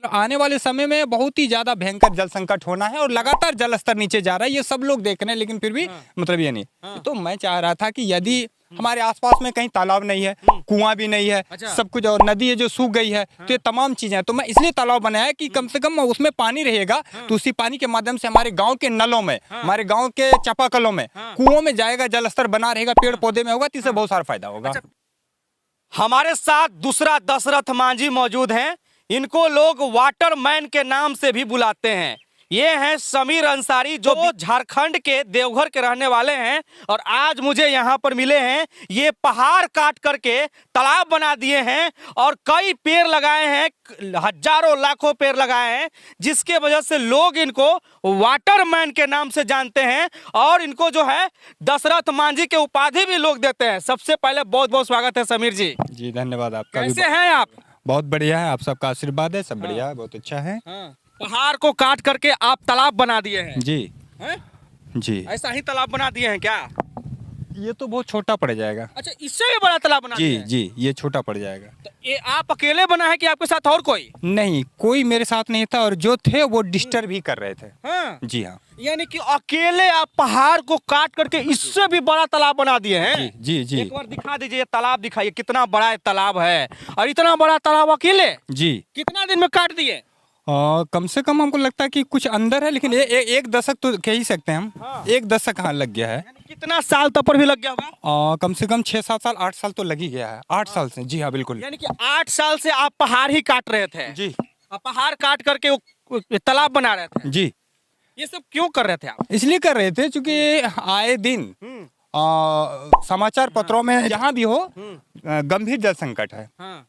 तो आने वाले समय में बहुत ही ज्यादा भयंकर जल संकट होना है और लगातार जल स्तर नीचे जा रहा है, ये सब लोग देख रहे हैं, लेकिन फिर भी मतलब ये नहीं। तो मैं चाह रहा था कि यदि हमारे आसपास में कहीं तालाब नहीं है, कुआं भी नहीं है, सब कुछ, और नदी है जो सूख गई है, तो ये तमाम चीजें, तो मैं इसलिए तालाब बनाया कि कम से कम उसमें पानी रहेगा, तो उसी पानी के माध्यम से हमारे गांव के नलों में, हमारे गांव के चापाकलों में, कुओं में जाएगा, जल स्तर बना रहेगा, पेड़ पौधे में होगा, तो इससे बहुत सारा फायदा होगा। हमारे साथ दूसरा दशरथ मांझी मौजूद हैं। इनको लोग वाटरमैन के नाम से भी बुलाते हैं। ये हैं समीर अंसारी, जो झारखंड के देवघर के रहने वाले हैं, और आज मुझे यहाँ पर मिले हैं। ये पहाड़ काट करके तालाब बना दिए हैं और कई पेड़ लगाए हैं, हजारों लाखों पेड़ लगाए हैं, जिसके वजह से लोग इनको वाटरमैन के नाम से जानते हैं और इनको जो है दशरथ मांझी के उपाधि भी लोग देते हैं। सबसे पहले बहुत बहुत स्वागत है समीर जी। जी धन्यवाद आपका। कैसे हैं आप? बहुत बढ़िया है, आप सबका आशीर्वाद है, सब बढ़िया है, बहुत अच्छा है। पहाड़ को काट करके आप तालाब बना दिए हैं। जी हैं? जी। ऐसा ही तालाब बना दिए हैं क्या? ये तो बहुत छोटा पड़ जाएगा। अच्छा, इससे भी बड़ा तालाब बना दिए जी हैं? जी, ये छोटा पड़ जाएगा। तो ये आप अकेले बना है कि आपके साथ और कोई? नहीं, कोई मेरे साथ नहीं था, और जो थे वो डिस्टर्ब भी कर रहे थे। हाँ। जी हाँ। यानी कि अकेले आप पहाड़ को काट करके इससे भी बड़ा तालाब बना दिए हैं। जी जी जी। एक बार दिखा दीजिए, ये तालाब दिखाइए, कितना बड़ा तालाब है, और इतना बड़ा तालाब अकेले जी। कितना दिन में काट दिए? कम से कम हमको लगता है कि कुछ अंदर है, लेकिन एक दशक तो कह ही सकते हैं हम। हाँ। एक दशक हाँ लग गया है। यानी कितना साल तक पर भी लग गया होगा? कम से कम 6-7 साल, 8 साल तो लग ही गया है। 8 साल से, जी हाँ बिल्कुल। यानी कि 8 साल से आप पहाड़ ही काट रहे थे? जी। पहाड़ काट करके वो तालाब बना रहे थे? जी। ये सब क्यों कर रहे थे आप? इसलिए कर रहे थे क्योंकि आए दिन समाचार पत्रों में जहाँ भी हो गंभीर जल संकट है। हाँ।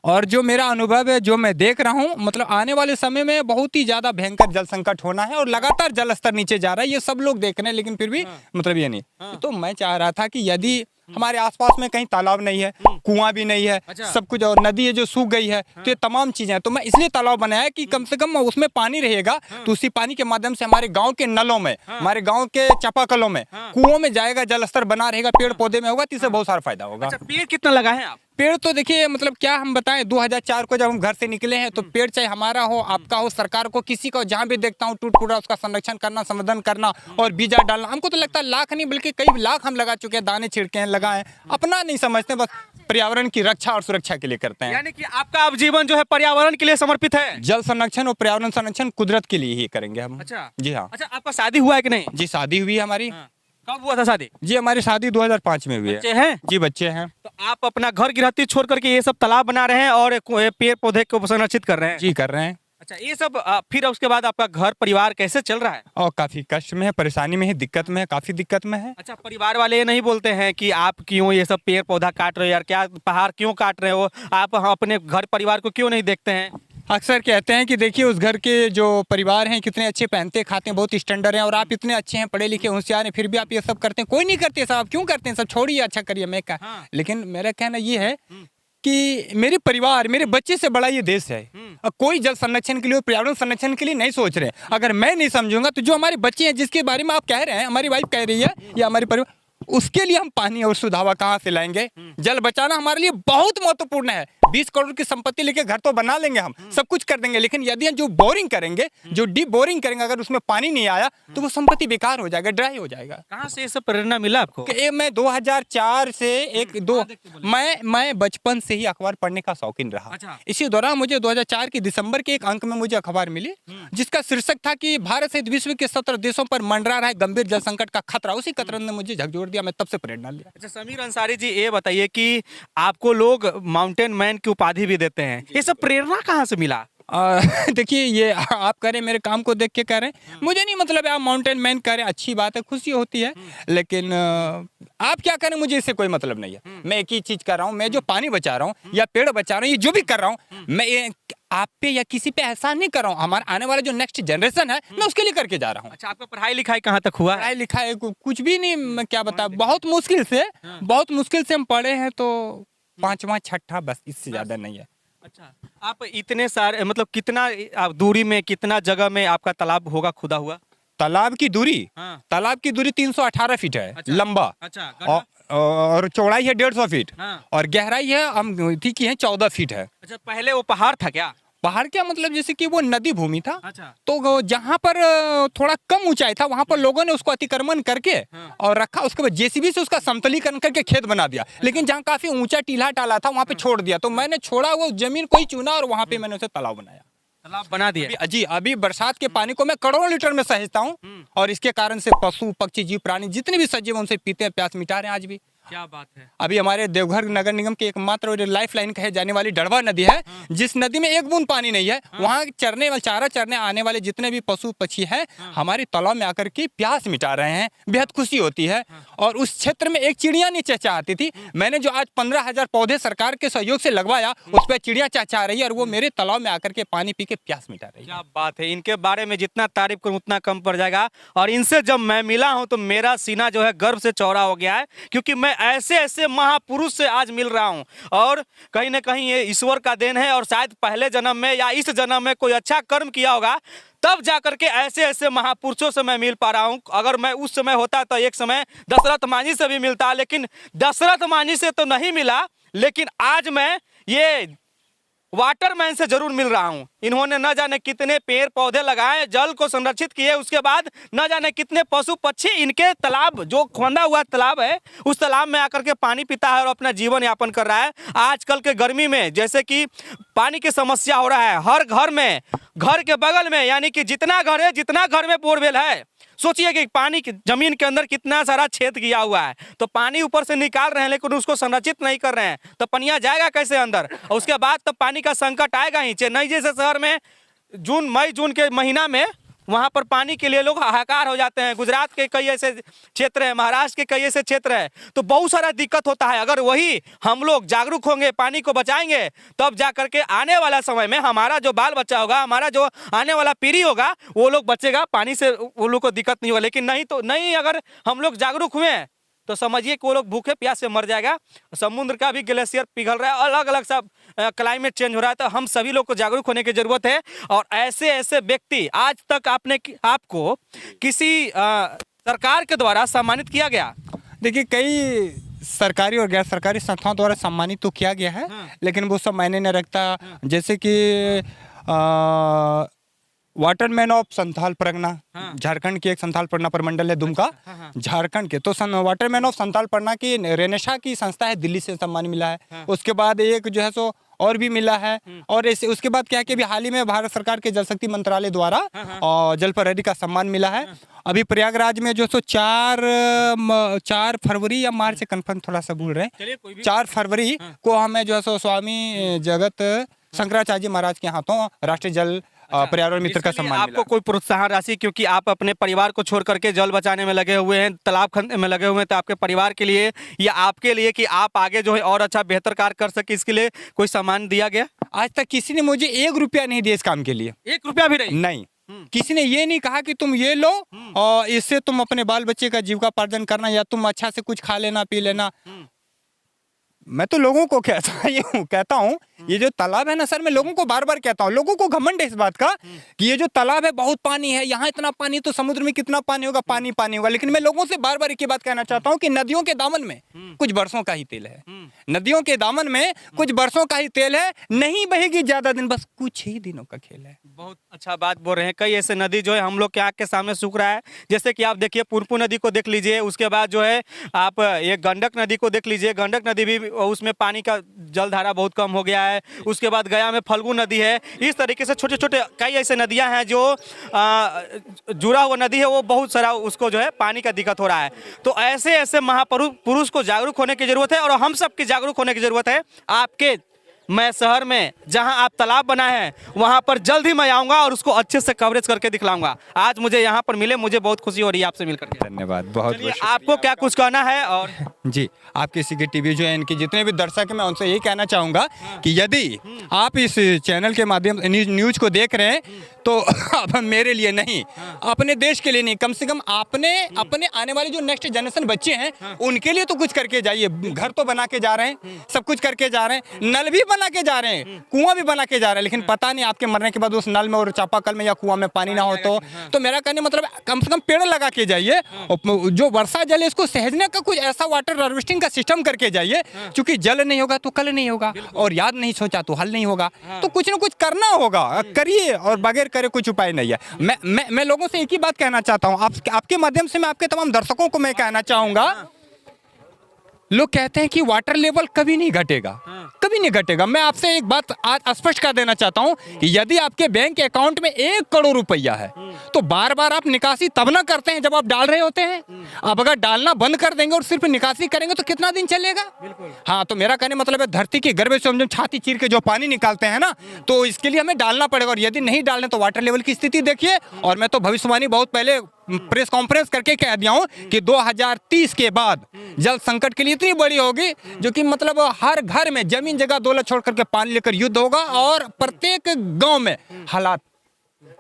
और जो मेरा अनुभव है, जो मैं देख रहा हूँ, मतलब आने वाले समय में बहुत ही ज्यादा भयंकर जल संकट होना है और लगातार जल स्तर नीचे जा रहा है, ये सब लोग देख रहे हैं, लेकिन फिर भी मतलब ये नहीं। तो मैं चाह रहा था कि यदि हमारे आसपास में कहीं तालाब नहीं है, कुआं भी नहीं है, सब कुछ, और नदी है जो सूख गई है, तो ये तमाम चीजें, तो मैं इसलिए तालाब बनाया कि कम से कम उसमें पानी रहेगा, तो उसी पानी के माध्यम से हमारे गांव के नलों में, हमारे गांव के चापाकलों में, कुओं में जाएगा, जल स्तर बना रहेगा, पेड़ पौधे में होगा, तो इससे बहुत सारा फायदा होगा। अच्छा, पेड़ कितना लगाए हैं आप? पेड़ तो देखिए, मतलब क्या हम बताएं, 2004 को जब हम घर से निकले हैं, तो पेड़ चाहे हमारा हो, आपका हो, सरकार को, किसी को, जहाँ भी देखता हूँ टूट फूटा, उसका संरक्षण करना, संवर्धन करना और बीजा डालना, हमको तो लगता है लाख नहीं बल्कि कई लाख हम लगा चुके हैं, दाने छिड़के हैं, लगाए, अपना नहीं समझते, बस पर्यावरण की रक्षा और सुरक्षा के लिए करते हैं। यानी कि आपका अब जीवन जो है पर्यावरण के लिए समर्पित है? जल संरक्षण और पर्यावरण संरक्षण कुदरत के लिए ही करेंगे हम। अच्छा जी हाँ। अच्छा, आपका शादी हुआ है कि नहीं? जी, शादी हुई है हमारी। कब हुआ था शादी? जी, हमारी शादी 2005 में हुई है। बच्चे हैं? जी, बच्चे हैं। तो आप अपना घर गृहस्थी छोड़ करके ये सब तालाब बना रहे हैं और पेड़ पौधे को संरक्षित कर रहे हैं? जी, कर रहे हैं। अच्छा, ये सब फिर उसके बाद आपका घर परिवार कैसे चल रहा है? और काफी कष्ट में है, परेशानी में है, दिक्कत में है, काफी दिक्कत में है। अच्छा, परिवार वाले ये नहीं बोलते हैं कि आप क्यों ये सब पेड़ पौधा काट रहे हो यार, क्या पहाड़ क्यों काट रहे हो आप, अपने घर परिवार को क्यों नहीं देखते हैं? अक्सर कहते हैं कि देखिए उस घर के जो परिवार हैं कितने अच्छे पहनते खाते हैं, बहुत स्टैंडर्ड हैं, और आप इतने अच्छे हैं, पढ़े लिखे होशियार हैं, फिर भी आप ये सब करते हैं। कोई नहीं करते साहब, क्यों करते हैं, सब छोड़िए, अच्छा करिए, मैं क्या। लेकिन मेरा कहना ये है कि मेरे परिवार, मेरे बच्चे से बड़ा ये देश है, और कोई जल संरक्षण के लिए, पर्यावरण संरक्षण के लिए नहीं सोच रहे। अगर मैं नहीं समझूंगा तो जो हमारे बच्चे हैं, जिसके बारे में आप कह रहे हैं, हमारी वाइफ कह रही है, या हमारे परिवार, उसके लिए हम पानी और शुद्ध हवा कहाँ से लाएंगे? जल बचाना हमारे लिए बहुत महत्वपूर्ण है। 20 करोड़ की संपत्ति लेके घर तो बना लेंगे, हम सब कुछ कर देंगे, लेकिन यदि हम जो बोरिंग करेंगे, जो डीप बोरिंग करेंगे, अगर उसमें पानी नहीं आया तो वो संपत्ति बेकार हो जाएगा, ड्राई हो जाएगा। कहाँ से ये सब प्रेरणा मिला आपको? मैं 2004 से मैं बचपन से ही अखबार पढ़ने का शौकीन रहा। अच्छा। इसी दौरान मुझे 2004 के दिसंबर के एक अंक में मुझे अखबार मिली, जिसका शीर्षक था कि भारत सहित विश्व के 17 देशों पर मंडरा रहा है गंभीर जल संकट का खतरा। उसी कतरन ने मुझे झकझोर दिया, मैं तब से प्रेरणा लिया। अच्छा, समीर अंसारी जी, ये बताइए कि आपको लोग माउंटेन मैन की उपाधि भी देते हैं, ये सब प्रेरणा कहाँ से मिला? देखिए, ये आप कह रहे हैं, मेरे काम को देख के कह रहे हैं, मुझे नहीं मतलब है, आप माउंटेन मैन कह रहे हैं, अच्छी बात है, खुशी होती है, लेकिन आप क्या करें, मुझे इससे कोई मतलब नहीं है। मैं एक ही चीज कर रहा हूँ, मैं जो पानी बचा रहा हूँ या पेड़ बचा रहा हूँ, ये जो भी कर रहा हूँ, मैं ये आप पे या किसी पे एहसान नहीं कर रहा हूँ, हमारा आने वाला जो नेक्स्ट जनरेशन है, मैं उसके लिए करके जा रहा हूँ। अच्छा, आपका पढ़ाई लिखाई कहाँ तक हुआ? पढ़ाई लिखाई कुछ भी नहीं, मैं क्या बता, बहुत मुश्किल से हम पढ़े हैं, तो 5वां 6ठा, बस, इससे ज्यादा नहीं है। अच्छा, आप इतने सारे, मतलब कितना आप दूरी में, कितना जगह में आपका तालाब होगा खुदा हुआ? तालाब की दूरी, हाँ। तालाब की दूरी 318 फीट है। अच्छा। लंबा। अच्छा, और चौड़ाई है 150 फीट। हाँ। और गहराई है, हम ठीक है, 14 फीट है। अच्छा, पहले वो पहाड़ था क्या? पहाड़ क्या मतलब जैसे कि वो नदी भूमि था। अच्छा। तो जहाँ पर थोड़ा कम ऊंचाई था वहां पर लोगों ने उसको अतिक्रमण करके और रखा, उसके बाद जेसीबी से उसका समतलीकरण करके खेत बना दिया। लेकिन जहाँ काफी ऊंचा टीला टाला था वहां पे छोड़ दिया। तो मैंने छोड़ा वो जमीन को ही चुना और वहां पे मैंने उसे तालाब बनाया, तालाब बना दिया। जी अभी बरसात के पानी को मैं करोड़ों लीटर में सहेजता हूँ और इसके कारण से पशु पक्षी जीव प्राणी जितने भी सजीव उनसे पीते हैं, प्यास मिटा रहे हैं आज भी। क्या बात है। अभी हमारे देवघर नगर निगम के एकमात्र लाइफ लाइन कहे जाने वाली डड़वा नदी है, जिस नदी में एक बूंद पानी नहीं है। वहाँ चरने वाले चारा चरने आने वाले जितने भी पशु पक्षी हैं हमारे तालाब में आकर के प्यास मिटा रहे हैं, बेहद खुशी होती है। और उस क्षेत्र में एक चिड़िया नहीं चहचहाती थी, मैंने जो आज 15,000 पौधे सरकार के सहयोग से लगवाया उस पर चिड़िया चहचहा रही है और वो मेरे तालाब में आकर के पानी पी के प्यास मिटा रही है। क्या बात है। इनके बारे में जितना तारीफ करूं उतना कम पड़ जाएगा। और इनसे जब मैं मिला हूं तो मेरा सीना जो है गर्व से चौड़ा हो गया है, क्योंकि मैं ऐसे ऐसे महापुरुष से आज मिल रहा हूं। और कहीं ना कहीं ये ईश्वर का देन है, और शायद पहले जन्म में या इस जन्म में कोई अच्छा कर्म किया होगा, तब जाकर के ऐसे ऐसे महापुरुषों से मैं मिल पा रहा हूं। अगर मैं उस समय होता तो एक समय दशरथ मांझी से भी मिलता, लेकिन दशरथ मांझी से तो नहीं मिला। लेकिन आज मैं ये वाटरमैन से जरूर मिल रहा हूं। इन्होंने न जाने कितने पेड़ पौधे लगाए, जल को संरक्षित किए, उसके बाद न जाने कितने पशु पक्षी इनके तालाब, जो खोदा हुआ तालाब है, उस तालाब में आकर के पानी पीता है और अपना जीवन यापन कर रहा है। आजकल के गर्मी में जैसे कि पानी की समस्या हो रहा है हर घर में, घर के बगल में, यानी कि जितना घर है, जितना घर में बोरवेल है, सोचिए कि पानी की जमीन के अंदर कितना सारा छेद किया हुआ है। तो पानी ऊपर से निकाल रहे हैं लेकिन उसको संरक्षित नहीं कर रहे हैं, तो पनिया जाएगा कैसे अंदर? और उसके बाद तो पानी का संकट आएगा ही। चेन्नई जैसे शहर में मई जून के महीना में वहाँ पर पानी के लिए लोग हाहाकार हो जाते हैं। गुजरात के कई ऐसे क्षेत्र हैं, महाराष्ट्र के कई ऐसे क्षेत्र हैं, तो बहुत सारा दिक्कत होता है। अगर वही हम लोग जागरूक होंगे, पानी को बचाएंगे, तब जा करके आने वाला समय में हमारा जो बाल बच्चा होगा, हमारा जो आने वाला पीढ़ी होगा, वो लोग बचेगा, पानी से वो लोग को दिक्कत नहीं होगा। लेकिन नहीं तो नहीं, अगर हम लोग जागरूक हुए तो समझिए कि वो लोग भूखे प्यास से मर जाएगा। समुद्र का भी ग्लेशियर पिघल रहा है, अलग अलग सब क्लाइमेट चेंज हो रहा है। तो हम सभी लोग को जागरूक होने की जरूरत है। और ऐसे ऐसे व्यक्ति, आज तक आपको किसी सरकार के द्वारा सम्मानित किया गया? देखिए, कई सरकारी और गैर सरकारी संस्थाओं द्वारा सम्मानित तो किया गया है, लेकिन वो सब मायने नहीं रखता। जैसे कि वाटरमैन ऑफ संथाल परगना, झारखंड की एक संथाल परगना प्रमंडल है दुमका, झारखंड के। तो वाटरमैन ऑफ संथाल परगना की रेनेशा की संस्था है, दिल्ली से सम्मान मिला है। उसके बाद एक जो है सो और भी मिला है। और ऐसे उसके बाद क्या है कि अभी हाल ही में भारत सरकार के जल शक्ति मंत्रालय द्वारा और जल प्रहरी का सम्मान मिला है। अभी प्रयागराज में जो सो 4 फरवरी या मार्च से कंफर्म थोड़ा सा भूल रहे हैं, 4 फरवरी को हमें जो है सो स्वामी जगत शंकराचार्य जी महाराज के हाथों राष्ट्रीय जल पर्यावरण मित्र का सम्मान आपको कोई प्रोत्साहन राशि, क्योंकि आप अपने परिवार को छोड़ करके जल बचाने में लगे हुए हैं, तालाब खनने में लगे हुए हैं, तो आपके परिवार के लिए या आपके लिए कि आप आगे जो है और अच्छा बेहतर कार्य कर सके, इसके लिए कोई सम्मान दिया गया? आज तक किसी ने मुझे 1 रुपया नहीं दिया इस काम के लिए। 1 रुपया भी नहीं। किसी ने ये नहीं कहा कि तुम ये लो और इससे तुम अपने बाल बच्चे का जीविकोपार्जन करना या तुम अच्छा से कुछ खा लेना पी लेना। मैं तो लोगों को कहता हूँ ये जो तालाब है ना सर, मैं लोगों को बार बार कहता हूँ, लोगों को घमंड है इस बात का कि ये जो तालाब है बहुत पानी है, यहाँ इतना पानी, तो समुद्र में कितना पानी होगा, पानी पानी होगा। लेकिन मैं लोगों से बार बार एक ही बात कहना चाहता हूँ कि नदियों के दामन में कुछ बरसों का ही तेल है। नदियों के दामन में कुछ बरसों का ही तेल है, नहीं बहेगी ज्यादा दिन, बस कुछ ही दिनों का खेल है। बहुत अच्छा बात बोल रहे हैं। कई ऐसे नदी जो है हम लोग के आँख के सामने सूख रहा है, जैसे कि आप देखिए पुनपुन नदी को देख लीजिए, उसके बाद जो है आप ये गंडक नदी को देख लीजिए, गंडक नदी भी उसमें पानी का जल धारा बहुत कम हो गया है। उसके बाद गया में फल्गु नदी है। इस तरीके से छोटे छोटे कई ऐसे नदियां हैं जो जुड़ा हुआ नदी है, वो बहुत सारा उसको जो है पानी का दिक्कत हो रहा है। तो ऐसे ऐसे महापुरुष को जागरूक होने की जरूरत है और हम सब की जागरूक होने की जरूरत है। आपके मैं शहर में जहां आप तालाब बनाए हैं वहां पर जल्द ही मैं आऊंगा और उसको अच्छे से कवरेज करके दिखलाऊंगा। आज मुझे यहां पर मिले, मुझे बहुत खुशी हो रही है आपसे मिलकर के। धन्यवाद, बहुत बहुत। आपको क्या कुछ कहना है? और जी, आपके सीके टीवी जो है, इनके जितने भी दर्शक हैं, मैं उनसे यही कहना चाहूँगा कि यदि आप इस चैनल के माध्यम से न्यूज को देख रहे हैं तो अब मेरे लिए नहीं, अपने देश के लिए नहीं, कम से कम अपने आने वाले जो नेक्स्ट जनरेशन बच्चे हैं उनके लिए तो कुछ करके जाइए। घर तो बना के जा रहे हैं, सब कुछ करके जा रहे हैं, नल भी बना के जा रहे हैं, कुआं भी बना के जा रहे हैं, लेकिन पता नहीं आपके मरने के बाद उस नल में और चापाकल में या कुआं में पानी ना हो तो मेरा कहने मतलब कम से कम पेड़ लगा के जाइए, और जो वर्षा जल है इसको सहेजने का कुछ ऐसा वाटर हार्वेस्टिंग का सिस्टम करके जाइए, क्योंकि जल नहीं होगा तो कल नहीं होगा, और याद नहीं सोचा तो हल नहीं होगा। तो कुछ ना कुछ करना होगा, करिए, और बगैर करे कुछ उपाय नहीं है। मैं लोगों से एक ही बात कहना चाहता हूँ, आपके माध्यम से मैं आपके तमाम दर्शकों को मैं कहना चाहूंगा, लोग कहते हैं कि वाटर लेवल कभी नहीं घटेगा, कभी नहीं घटेगा। मैं आपसे एक बात आज स्पष्ट कर देना चाहता हूं कि यदि आपके बैंक अकाउंट में 1 करोड़ रुपया है तो बार बार आप निकासी तब ना करते हैं जब आप डाल रहे होते हैं। आप अगर डालना बंद कर देंगे और सिर्फ निकासी करेंगे तो कितना दिन चलेगा? हाँ, तो मेरा कहने मतलब है धरती के गर्भ से हम जब छाती चीर के जो पानी निकालते हैं ना, तो इसके लिए हमें डालना पड़ेगा, और यदि नहीं डालने तो वाटर लेवल की स्थिति देखिए। और मैं तो भविष्यवाणी बहुत पहले प्रेस कॉन्फ्रेंस करके कह दिया हूं कि 2030 के बाद जल संकट के लिए इतनी बड़ी होगी जो कि मतलब हर घर में जमीन जगह दौलत छोड़ करके पानी लेकर युद्ध होगा, और प्रत्येक गांव में हालात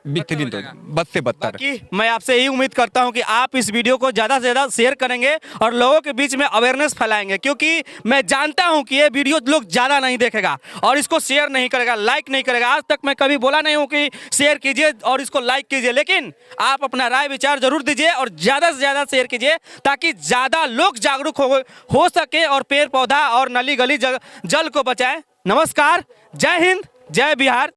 बेहतरीन तो बद से बदतर। मैं आपसे यही उम्मीद करता हूं कि आप इस वीडियो को ज़्यादा से ज़्यादा शेयर करेंगे और लोगों के बीच में अवेयरनेस फैलाएंगे, क्योंकि मैं जानता हूं कि ये वीडियो लोग ज़्यादा नहीं देखेगा और इसको शेयर नहीं करेगा, लाइक नहीं करेगा। आज तक मैं कभी बोला नहीं हूं कि शेयर कीजिए और इसको लाइक कीजिए, लेकिन आप अपना राय विचार जरूर दीजिए और ज़्यादा से ज़्यादा शेयर कीजिए ताकि ज़्यादा लोग जागरूक हो सके और पेड़ पौधा और नली गली जल को बचाएं। नमस्कार, जय हिंद, जय बिहार।